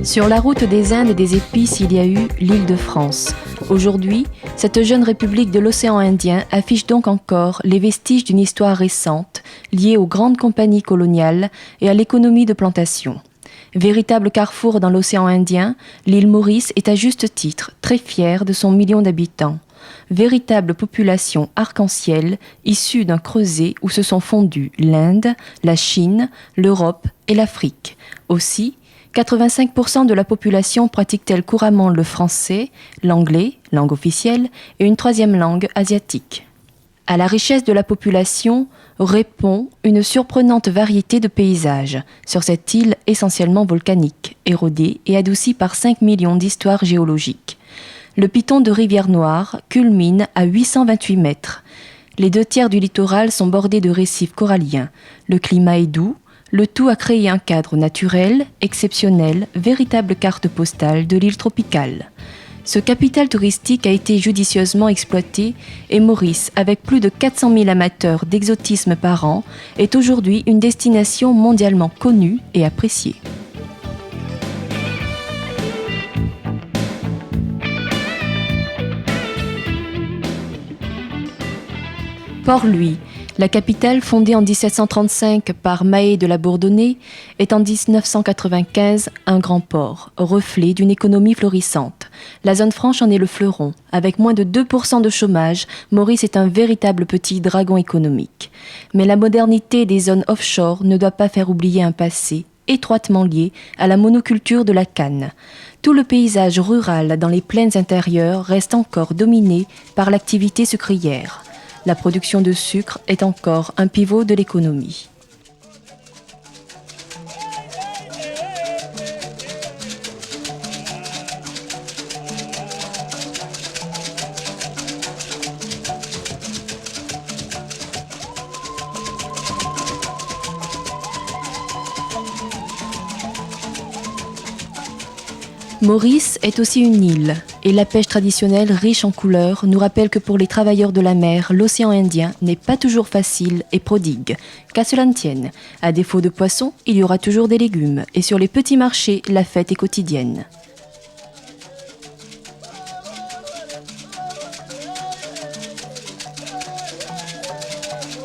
Sur la route des Indes et des épices, il y a eu l'île de France. Aujourd'hui, cette jeune république de l'océan Indien affiche donc encore les vestiges d'une histoire récente liée aux grandes compagnies coloniales et à l'économie de plantation. Véritable carrefour dans l'océan Indien, l'île Maurice est à juste titre très fière de son million d'habitants. Véritable population arc-en-ciel issue d'un creuset où se sont fondus l'Inde, la Chine, l'Europe et l'Afrique. Aussi, 85% de la population pratique-t-elle couramment le français, l'anglais, langue officielle, et une troisième langue asiatique. À la richesse de la population répond une surprenante variété de paysages sur cette île essentiellement volcanique, érodée et adoucie par 5 millions d'histoires géologiques. Le piton de Rivière-Noire culmine à 828 mètres. Les 2/3 du littoral sont bordés de récifs coralliens. Le climat est doux. Le tout a créé un cadre naturel, exceptionnel, véritable carte postale de l'île tropicale. Ce capital touristique a été judicieusement exploité et Maurice, avec plus de 400 000 amateurs d'exotisme par an, est aujourd'hui une destination mondialement connue et appréciée. Port-Louis, la capitale fondée en 1735 par Mahé de la Bourdonnais, est en 1995 un grand port, reflet d'une économie florissante. La zone franche en est le fleuron. Avec moins de 2% de chômage, Maurice est un véritable petit dragon économique. Mais la modernité des zones offshore ne doit pas faire oublier un passé étroitement lié à la monoculture de la canne. Tout le paysage rural dans les plaines intérieures reste encore dominé par l'activité sucrière. La production de sucre est encore un pivot de l'économie. Maurice est aussi une île, et la pêche traditionnelle riche en couleurs nous rappelle que pour les travailleurs de la mer, l'océan Indien n'est pas toujours facile et prodigue. Qu'à cela ne tienne, à défaut de poissons, il y aura toujours des légumes, et sur les petits marchés, la fête est quotidienne.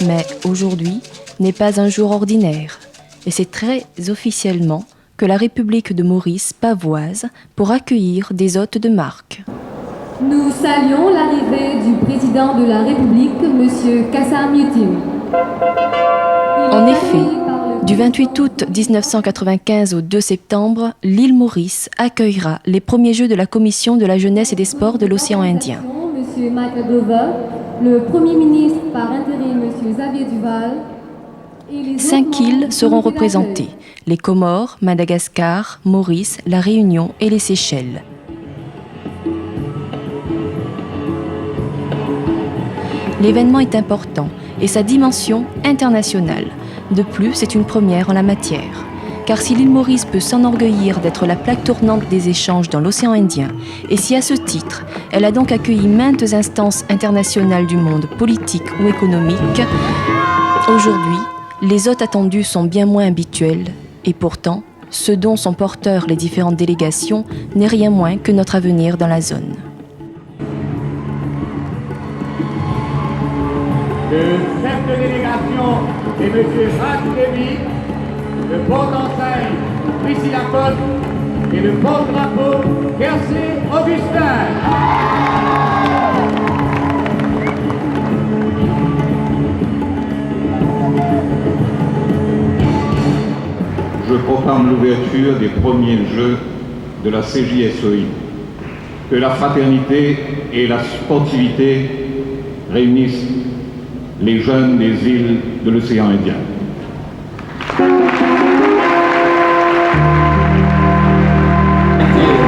Mais aujourd'hui n'est pas un jour ordinaire, et c'est très officiellement que la République de Maurice pavoise pour accueillir des hôtes de marque. Nous saluons l'arrivée du président de la République, M. Kassam Yutim. En effet, du 28 août 1995 au 2 septembre, l'île Maurice accueillera les premiers Jeux de la Commission de la Jeunesse et des Sports de l'océan Indien. M. Michael Glover, le Premier ministre par intérim, M. Xavier Duval. 5 îles seront représentées, les Comores, Madagascar, Maurice, la Réunion et les Seychelles. L'événement est important et sa dimension internationale. De plus, c'est une première en la matière. Car si l'île Maurice peut s'enorgueillir d'être la plaque tournante des échanges dans l'océan Indien, et si à ce titre, elle a donc accueilli maintes instances internationales du monde politique ou économique, aujourd'hui, les hôtes attendus sont bien moins habituels, et pourtant, ce dont sont porteurs les différentes délégations n'est rien moins que notre avenir dans la zone. Le chef de délégation est M. Jacques Lévy, le porte-enseigne Priscilla Cotte et le porte-drapeau Kersey Augustin. Je proclame l'ouverture des premiers Jeux de la CJSOI. Que la fraternité et la sportivité réunissent les jeunes des îles de l'océan Indien.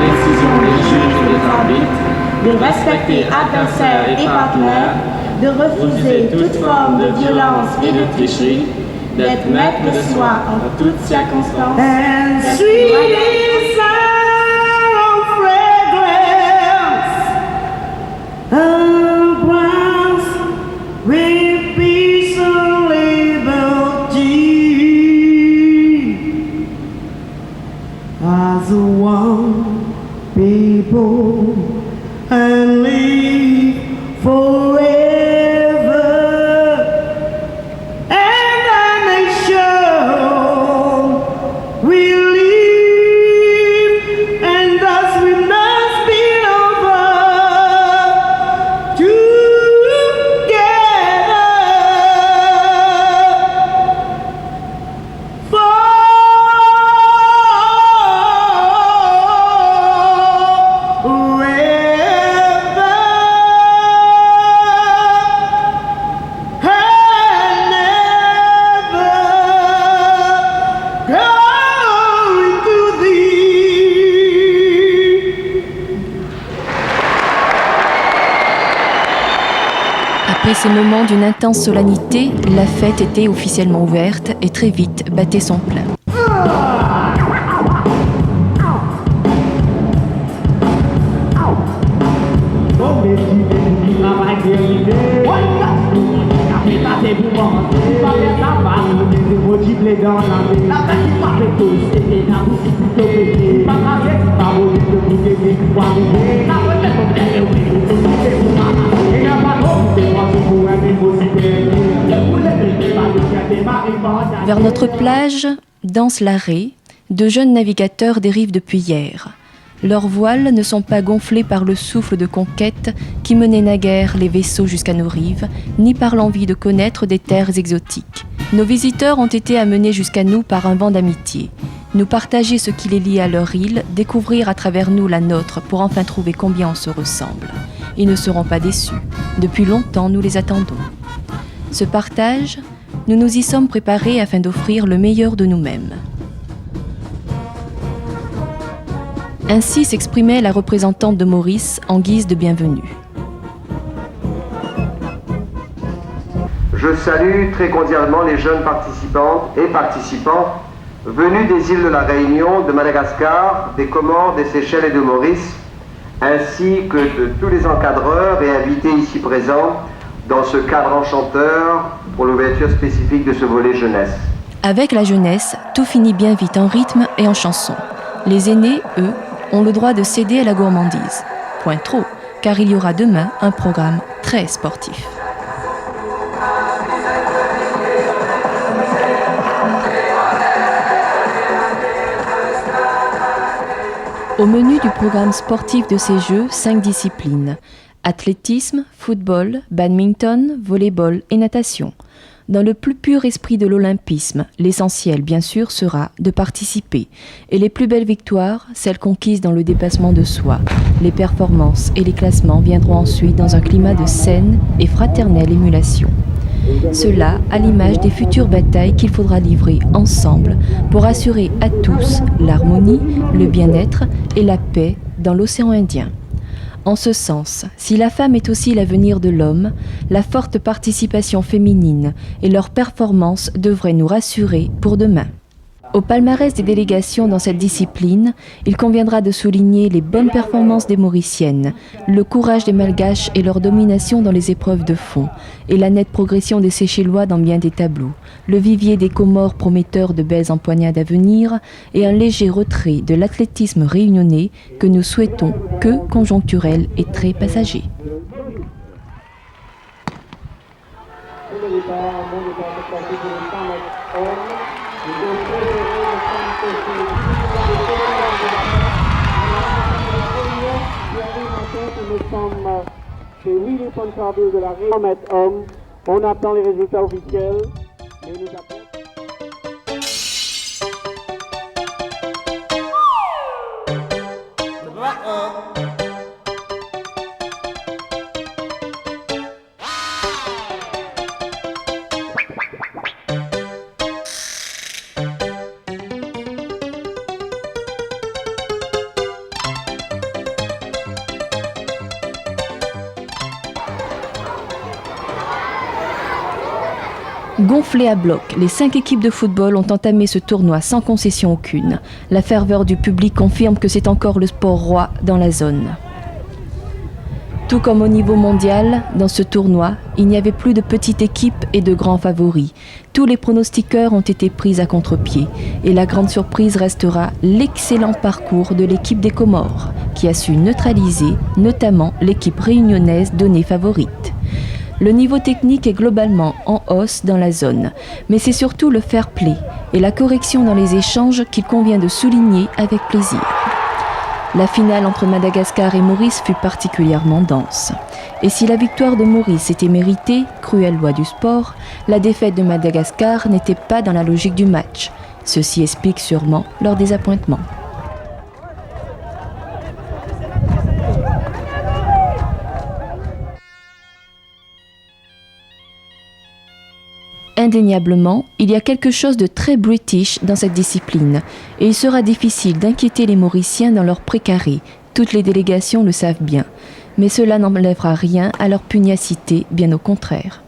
Décision des juges et des arbitres de respecter adversaires et partenaires, de refuser toute forme de violence et de tricherie, d'être maître de soi en toutes circonstances. And sweet is our fragrance, a grass with peace and liberty. Après ces moments d'une intense solennité, la fête était officiellement ouverte et très vite battait son plein. Vers notre plage dansent l'arrêt, de jeunes navigateurs dérivent depuis hier. Leurs voiles ne sont pas gonflées par le souffle de conquête qui menait naguère les vaisseaux jusqu'à nos rives, ni par l'envie de connaître des terres exotiques. Nos visiteurs ont été amenés jusqu'à nous par un vent d'amitié. Nous partager ce qui les lie à leur île, découvrir à travers nous la nôtre pour enfin trouver combien on se ressemble. Ils ne seront pas déçus. Depuis longtemps, nous les attendons. Ce partage, nous nous y sommes préparés afin d'offrir le meilleur de nous-mêmes. Ainsi s'exprimait la représentante de Maurice en guise de bienvenue. Je salue très cordialement les jeunes participantes et participants venus des îles de la Réunion, de Madagascar, des Comores, des Seychelles et de Maurice, ainsi que de tous les encadreurs et invités ici présents dans ce cadre enchanteur pour l'ouverture spécifique de ce volet jeunesse. Avec la jeunesse, tout finit bien vite en rythme et en chanson. Les aînés, eux, ont le droit de céder à la gourmandise. Point trop, car il y aura demain un programme très sportif. Au menu du programme sportif de ces Jeux, 5 disciplines. Athlétisme, football, badminton, volleyball et natation. Dans le plus pur esprit de l'olympisme, l'essentiel, bien sûr, sera de participer. Et les plus belles victoires, celles conquises dans le dépassement de soi. Les performances et les classements viendront ensuite dans un climat de saine et fraternelle émulation. Cela à l'image des futures batailles qu'il faudra livrer ensemble pour assurer à tous l'harmonie, le bien-être et la paix dans l'océan Indien. En ce sens, si la femme est aussi l'avenir de l'homme, la forte participation féminine et leur performance devraient nous rassurer pour demain. Au palmarès des délégations dans cette discipline, il conviendra de souligner les bonnes performances des Mauriciennes, le courage des Malgaches et leur domination dans les épreuves de fond, et la nette progression des Seychellois dans bien des tableaux, le vivier des Comores prometteur de belles empoignades à venir, et un léger retrait de l'athlétisme réunionnais que nous souhaitons que conjoncturel et très passager. Nous sommes chez Willy Ponchardu de la Réunion Homme. On attend les résultats officiels. Et nous appelons... Gonflées à bloc, les 5 équipes de football ont entamé ce tournoi sans concession aucune. La ferveur du public confirme que c'est encore le sport roi dans la zone. Tout comme au niveau mondial, dans ce tournoi, il n'y avait plus de petites équipes et de grands favoris. Tous les pronostiqueurs ont été pris à contre-pied. Et la grande surprise restera l'excellent parcours de l'équipe des Comores, qui a su neutraliser notamment l'équipe réunionnaise donnée favorite. Le niveau technique est globalement en hausse dans la zone, mais c'est surtout le fair play et la correction dans les échanges qu'il convient de souligner avec plaisir. La finale entre Madagascar et Maurice fut particulièrement dense. Et si la victoire de Maurice était méritée, cruelle loi du sport, la défaite de Madagascar n'était pas dans la logique du match. Ceci explique sûrement leur désappointement. Indéniablement, il y a quelque chose de très british dans cette discipline, et il sera difficile d'inquiéter les Mauriciens dans leur précaré. Toutes les délégations le savent bien. Mais cela n'enlèvera rien à leur pugnacité, bien au contraire.